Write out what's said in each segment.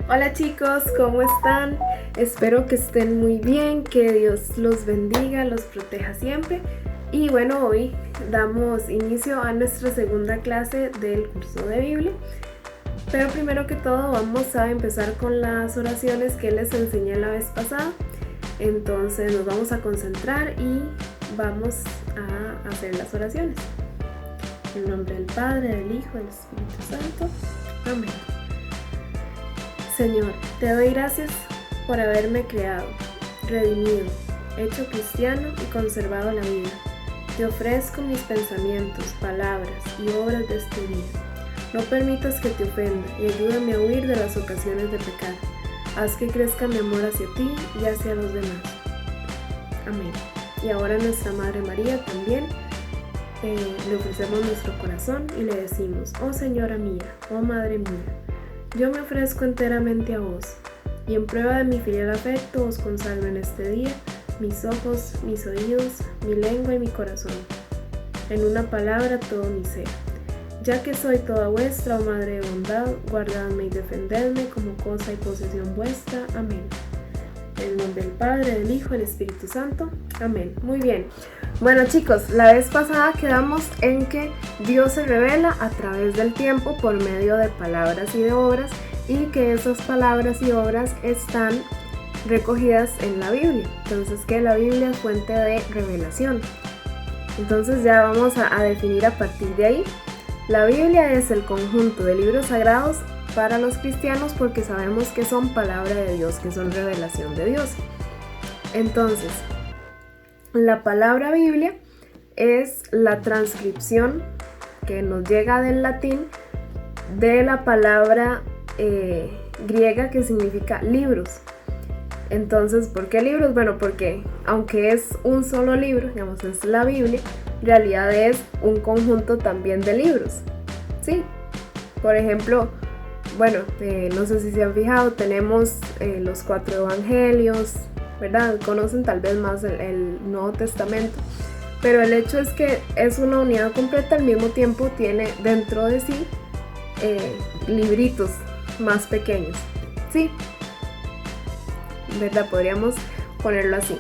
Hola chicos, ¿cómo están? Espero que estén muy bien, que Dios los bendiga, los proteja siempre. Y bueno, hoy damos inicio a nuestra segunda clase del curso de Biblia. Pero primero que todo vamos a empezar con las oraciones que les enseñé la vez pasada. Entonces nos vamos a concentrar y vamos a hacer las oraciones. En el nombre del Padre, del Hijo, del Espíritu Santo. Amén. Señor, te doy gracias por haberme creado, redimido, hecho cristiano y conservado la vida. Te ofrezco mis pensamientos, palabras y obras de este día. No permitas que te ofenda y ayúdame a huir de las ocasiones de pecar. Haz que crezca mi amor hacia ti y hacia los demás. Amén. Y ahora a nuestra Madre María también le ofrecemos nuestro corazón y le decimos: oh Señora mía, oh Madre mía, yo me ofrezco enteramente a vos, y en prueba de mi filial afecto os consagro en este día mis ojos, mis oídos, mi lengua y mi corazón. En una palabra todo mi ser. Ya que soy toda vuestra, oh Madre de bondad, guardadme y defendedme como cosa y posesión vuestra. Amén. En el nombre del Padre, del Hijo y del Espíritu Santo. Amén. Muy bien. Bueno chicos, la vez pasada quedamos en que Dios se revela a través del tiempo por medio de palabras y de obras, y que esas palabras y obras están recogidas en la Biblia. Entonces que la Biblia es fuente de revelación. Entonces ya vamos a definir a partir de ahí. La Biblia es el conjunto de libros sagrados para los cristianos porque sabemos que son palabra de Dios, que son revelación de Dios. Entonces, la palabra Biblia es la transcripción que nos llega del latín de la palabra griega que significa libros. Entonces, ¿por qué libros? Bueno, porque aunque es un solo libro, digamos, es la Biblia, en realidad es un conjunto también de libros, ¿sí? Por ejemplo, bueno, no sé si se han fijado, tenemos los 4 evangelios, ¿verdad? Conocen tal vez más el Nuevo Testamento, pero el hecho es que es una unidad completa, al mismo tiempo tiene dentro de sí libritos más pequeños, ¿sí? ¿Verdad? Podríamos ponerlo así.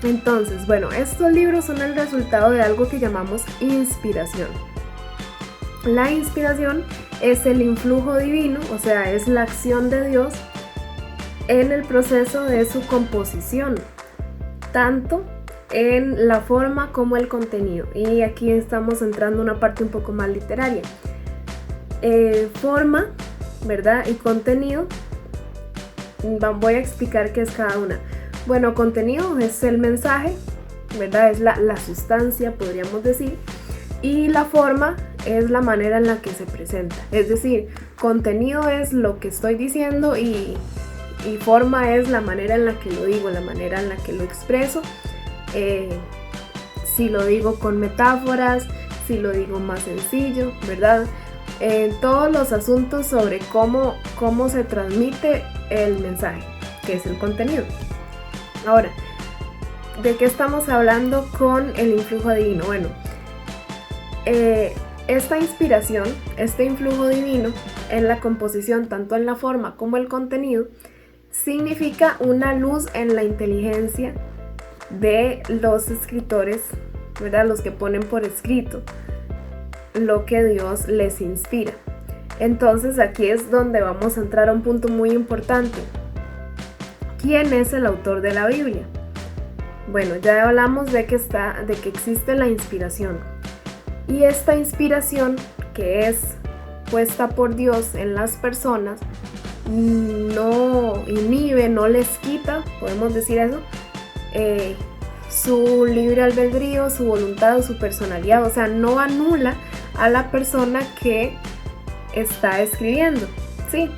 Entonces, bueno, estos libros son el resultado de algo que llamamos inspiración. La inspiración es el influjo divino, o sea, es la acción de Dios en el proceso de su composición, tanto en la forma como el contenido. Y aquí estamos entrando en una parte un poco más literaria. Forma, ¿verdad? Y contenido. Voy a explicar qué es cada una. Bueno, contenido es el mensaje, ¿verdad? Es la sustancia, podríamos decir. Y la forma es la manera en la que se presenta. Es decir, contenido es lo que estoy diciendo y forma es la manera en la que lo digo, la manera en la que lo expreso. Si lo digo con metáforas, si lo digo más sencillo, ¿verdad? Todos los asuntos sobre cómo se transmite el mensaje, que es el contenido. Ahora, ¿de qué estamos hablando con el influjo divino? Bueno, esta inspiración, este influjo divino en la composición, tanto en la forma como el contenido, significa una luz en la inteligencia de los escritores, ¿verdad? Los que ponen por escrito lo que Dios les inspira. Entonces aquí es donde vamos a entrar a un punto muy importante. ¿Quién es el autor de la Biblia? Bueno, ya hablamos de que existe la inspiración. Y esta inspiración que es puesta por Dios en las personas no inhibe, no les quita, podemos decir eso, su libre albedrío, su voluntad, su personalidad. O sea, no anula a la persona que está escribiendo, ¿sí?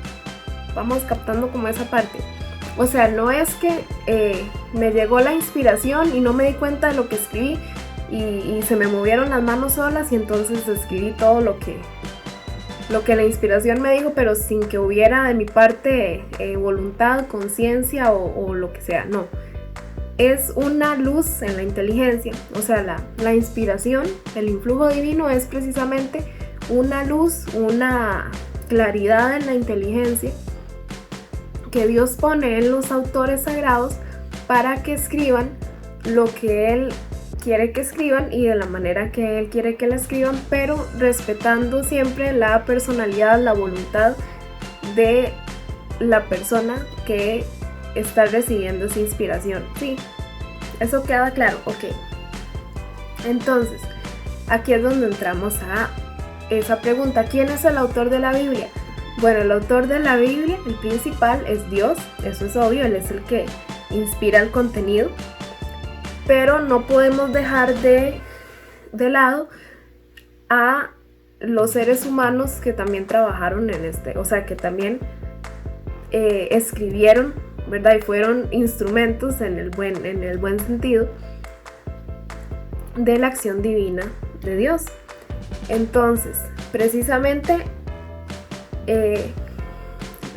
Vamos captando como esa parte. O sea, no es que me llegó la inspiración y no me di cuenta de lo que escribí y se me movieron las manos solas y entonces escribí todo lo que la inspiración me dijo, pero sin que hubiera de mi parte voluntad, conciencia o lo que sea. No, es una luz en la inteligencia. O sea, la inspiración, el influjo divino es precisamente una luz, una claridad en la inteligencia que Dios pone en los autores sagrados para que escriban lo que Él quiere que escriban y de la manera que Él quiere que la escriban, pero respetando siempre la personalidad, la voluntad de la persona que está recibiendo esa inspiración. Sí, eso queda claro. Ok, entonces aquí es donde entramos a esa pregunta: ¿quién es el autor de la Biblia? Bueno, el autor de la Biblia, el principal, es Dios. Eso es obvio, Él es el que inspira el contenido, pero no podemos dejar de lado a los seres humanos que también trabajaron en o sea, que también escribieron, ¿verdad? Y fueron instrumentos en el buen sentido de la acción divina de Dios. Entonces, precisamente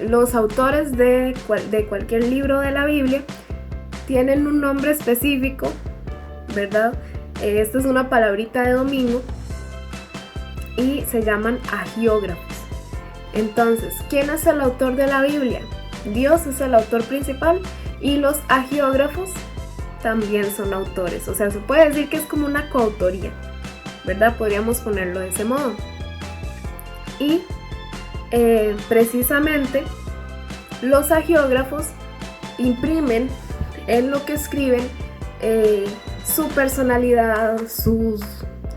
los autores de cualquier libro de la Biblia tienen un nombre específico, ¿verdad? Esta es una palabrita de domingo y se llaman agiógrafos. Entonces, ¿quién es el autor de la Biblia? Dios es el autor principal y los agiógrafos también son autores. O sea, se puede decir que es como una coautoría, ¿verdad? Podríamos ponerlo de ese modo. Y precisamente los agiógrafos imprimen en lo que escriben su personalidad, sus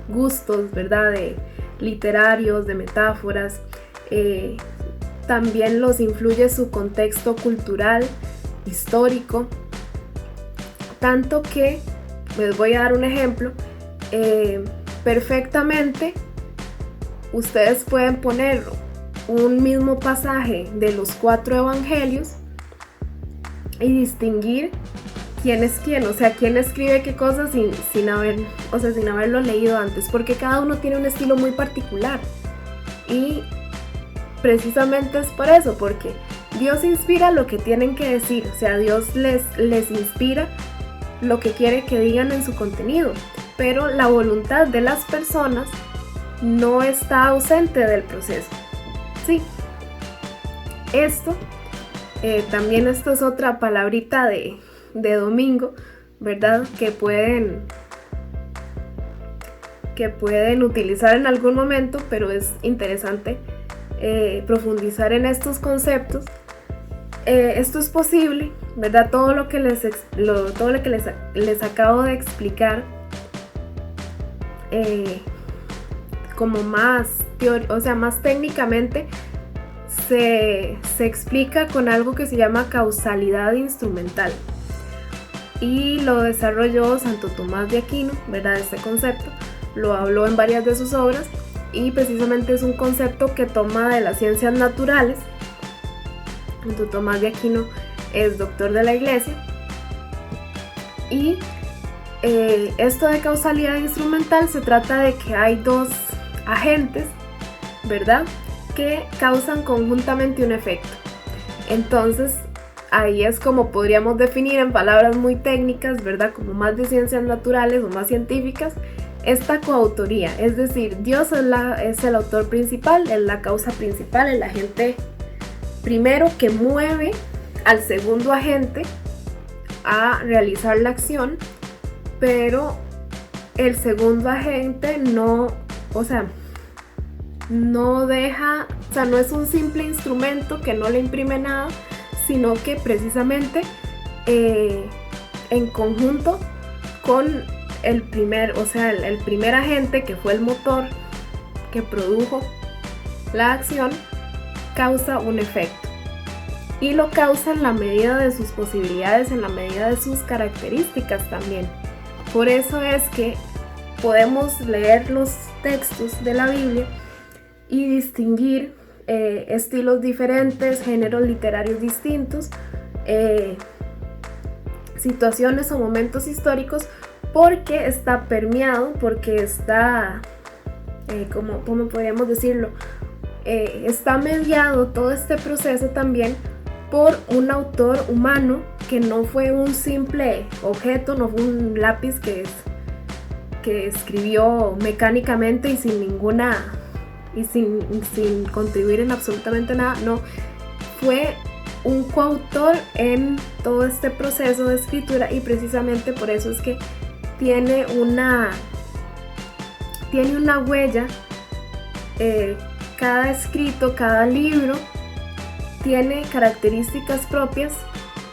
gustos, ¿verdad? De literarios, de metáforas. También los influye su contexto cultural, histórico, tanto que, les voy a dar un ejemplo, perfectamente ustedes pueden poner un mismo pasaje de los 4 evangelios y distinguir quién es quién, o sea, quién escribe qué cosas sin haberlo leído antes, porque cada uno tiene un estilo muy particular. Y precisamente es por eso, porque Dios inspira lo que tienen que decir, o sea, Dios les inspira lo que quiere que digan en su contenido, pero la voluntad de las personas no está ausente del proceso. Sí, también esto es otra palabrita de domingo, ¿verdad? Que pueden utilizar en algún momento, pero es interesante profundizar en estos conceptos. Esto es posible, ¿verdad? Todo lo que les acabo de explicar, como más técnicamente, se explica con algo que se llama causalidad instrumental, y lo desarrolló Santo Tomás de Aquino, ¿verdad? Este concepto lo habló en varias de sus obras, y precisamente es un concepto que toma de las ciencias naturales. Santo Tomás de Aquino es doctor de la Iglesia, y esto de causalidad instrumental se trata de que hay dos agentes, ¿verdad?, que causan conjuntamente un efecto. Entonces ahí es como podríamos definir en palabras muy técnicas, ¿verdad?, como más de ciencias naturales o más científicas, esta coautoría. Es decir, Dios es el autor principal, es la causa principal, el agente primero que mueve al segundo agente a realizar la acción, pero el segundo agente no es un simple instrumento que no le imprime nada, sino que precisamente en conjunto con el primer agente, que fue el motor que produjo la acción, causa un efecto, y lo causa en la medida de sus posibilidades, en la medida de sus características también. Por eso es que podemos leer los textos de la Biblia y distinguir estilos diferentes, géneros literarios distintos, situaciones o momentos históricos, porque está permeado, porque está, ¿cómo podríamos decirlo? Está mediado todo este proceso también por un autor humano, que no fue un simple objeto, no fue un lápiz que escribió mecánicamente y sin contribuir en absolutamente nada. No, fue un coautor en todo este proceso de escritura, y precisamente por eso es que tiene una huella. Cada escrito, cada libro tiene características propias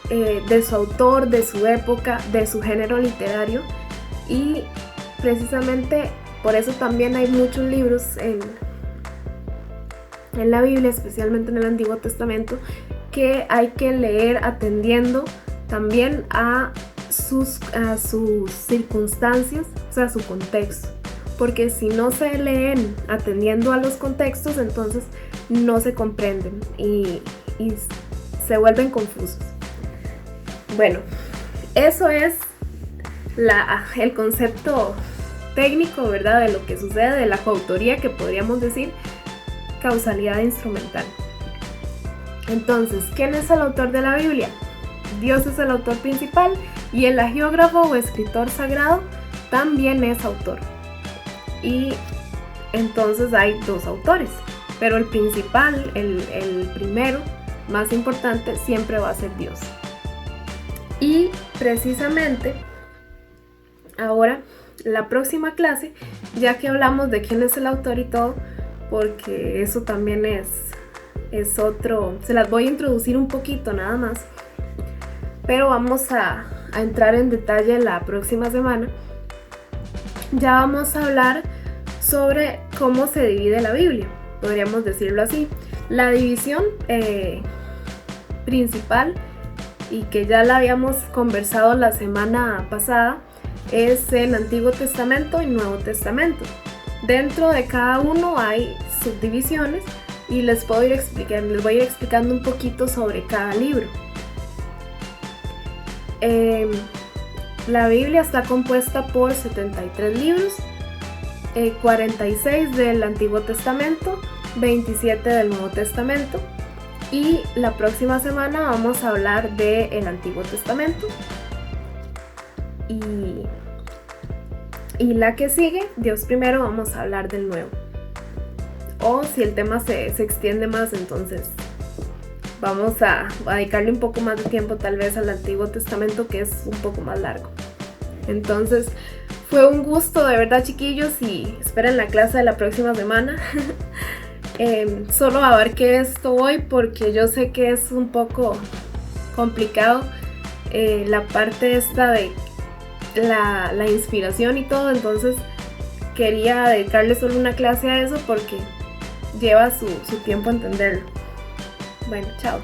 de su autor, de su época, de su género literario, y precisamente por eso también hay muchos libros en la Biblia, especialmente en el Antiguo Testamento, que hay que leer atendiendo también a sus circunstancias, o sea, a su contexto. Porque si no se leen atendiendo a los contextos, entonces no se comprenden y se vuelven confusos. Bueno, eso es el concepto técnico, ¿verdad?, de lo que sucede, de la coautoría, que podríamos decir causalidad instrumental. Entonces, ¿quién es el autor de la Biblia? Dios es el autor principal, y el hagiógrafo o escritor sagrado también es autor. Y entonces hay dos autores, pero el principal, el primero, más importante, siempre va a ser Dios. Y precisamente ahora, la próxima clase, ya que hablamos de quién es el autor y todo, porque eso también es otro, se las voy a introducir un poquito nada más, pero vamos a entrar en detalle la próxima semana. Ya vamos a hablar sobre cómo se divide la Biblia, podríamos decirlo así. La división principal, y que ya la habíamos conversado la semana pasada, es el Antiguo Testamento y Nuevo Testamento. Dentro de cada uno hay subdivisiones, y les voy a ir explicando un poquito sobre cada libro. La Biblia está compuesta por 73 libros, 46 del Antiguo Testamento, 27 del Nuevo Testamento, y la próxima semana vamos a hablar del Antiguo Testamento, y la que sigue, Dios primero, vamos a hablar del Nuevo. O si el tema se extiende más, entonces vamos a dedicarle un poco más de tiempo tal vez al Antiguo Testamento, que es un poco más largo. Entonces fue un gusto, de verdad, chiquillos, y esperen la clase de la próxima semana. Solo abarqué esto hoy porque yo sé que es un poco complicado la parte esta de la inspiración y todo, entonces quería dedicarle solo una clase a eso porque lleva su tiempo entenderlo. Bueno, chao.